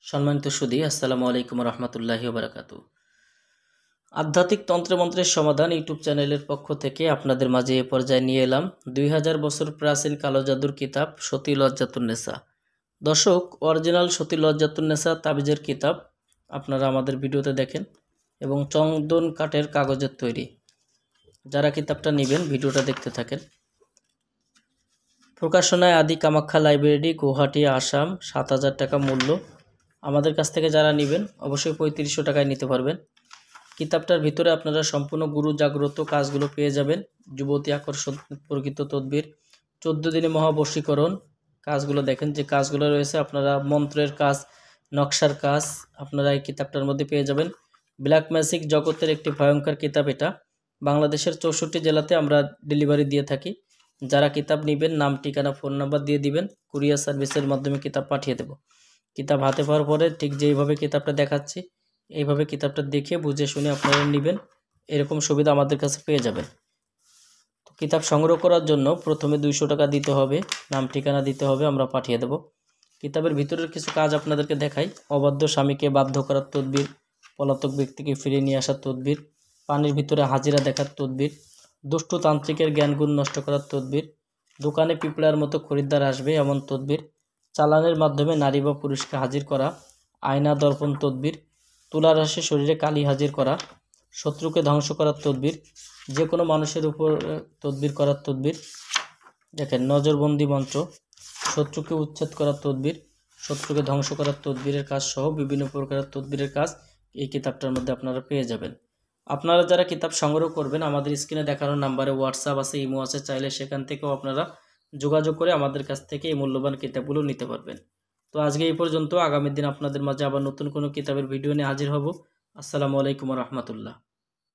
সম্মানিত সুধী, আসসালামু আলাইকুম রহমতুল্লাহি বারাকাতু। আধ্যাত্মিক তন্ত্রমন্ত্রের সমাধান ইউটিউব চ্যানেলের পক্ষ থেকে আপনাদের মাঝে এ পর্যায়ে নিয়ে এলাম 2000 বছর প্রাচীন কালো জাদুর কিতাব সতী লজ্জাতুন্নেসা। দর্শক, অরিজিনাল সতী লজ্জাতুন্নেসা তাবিজের কিতাব আপনারা আমাদের ভিডিওতে দেখেন এবং চন্দন কাঠের কাগজের তৈরি। যারা কিতাবটা নেবেন ভিডিওটা দেখতে থাকেন। প্রকাশনায় আদি কামাখ্যা লাইব্রেরি, গুয়াহাটি, আসাম। 7000 টাকা মূল্য। আমাদের কাছ থেকে যারা নেবেন অবশ্যই 3500 টাকায় নিতে পারবেন। কিতাবটার ভিতরে আপনারা সম্পূর্ণ গুরু জাগ্রত কাজগুলো পেয়ে যাবেন। যুবতী আকর্ষণ, প্রকৃত তদবির, 14 দিনে মহাবশীকরণ কাজগুলো দেখেন যে কাজগুলো রয়েছে। আপনারা মন্ত্রের কাজ, নকশার কাজ আপনারা এই কিতাবটার মধ্যে পেয়ে যাবেন। ব্ল্যাক ম্যাজিক জগতের একটি ভয়ঙ্কর কিতাব এটা। বাংলাদেশের 64 জেলাতে আমরা ডেলিভারি দিয়ে থাকি। যারা কিতাব নেবেন নাম, ঠিকানা, ফোন নাম্বার দিয়ে দিবেন। কুরিয়ার সার্ভিসের মাধ্যমে কিতাব পাঠিয়ে দেব। কিতাব হাতে পাওয়ার পরে ঠিক যেইভাবে কিতাবটা দেখাচ্ছি এইভাবে কিতাবটা দেখে বুঝে শুনে আপনারা নেবেন। এরকম সুবিধা আমাদের কাছে পেয়ে যাবেন। তো কিতাব সংগ্রহ করার জন্য প্রথমে 200 টাকা দিতে হবে, নাম ঠিকানা দিতে হবে, আমরা পাঠিয়ে দেব। কিতাবের ভিতরের কিছু কাজ আপনাদেরকে দেখাই। অবাধ্য স্বামীকে বাধ্য করার তদবির, পলাতক ব্যক্তিকে ফিরিয়ে নিয়ে আসার তদবির, পানির ভিতরে হাজিরা দেখার তদবির, দুষ্টু তান্ত্রিকের জ্ঞানগুণ নষ্ট করার তদবির, দোকানে পিঁপড়ার মতো খরিদ্দার আসবে এমন তদবির, চালানের মাধ্যমে নারী বা পুরুষকে হাজির করা, আয়না দর্পণ তদবির, তুলা রাশি শরীরে কালি হাজির করা, শত্রুকে ধ্বংস করার তদবির, যে কোনো মানুষের উপর তদবির করার তদবির। দেখেন, নজরবন্দি মন্ত্র, শত্রুকে উচ্ছেদ করার তদবির, শত্রুকে ধ্বংস করার তদবিরের কাজ সহ বিভিন্ন প্রকারের তদবিরের কাজ এই কিতাবটার মধ্যে আপনারা পেয়ে যাবেন। আপনারা যারা কিতাব সংগ্রহ করবেন আমাদের স্ক্রিনে দেখানো নাম্বারে হোয়াটসঅ্যাপ আছে, ইমো আছে, চাইলে সেখান থেকেও আপনারা যোগাযোগ করে আমাদের কাছ থেকে এই মূল্যবান কিতাবগুলো নিতে পারবেন। তো আজকে এই পর্যন্ত। আগামী দিন আপনাদের মাঝে আবার নতুন কোনো কিতাবের ভিডিও নিয়ে হাজির হব। আসসালামু আলাইকুম রহমতুল্লাহ।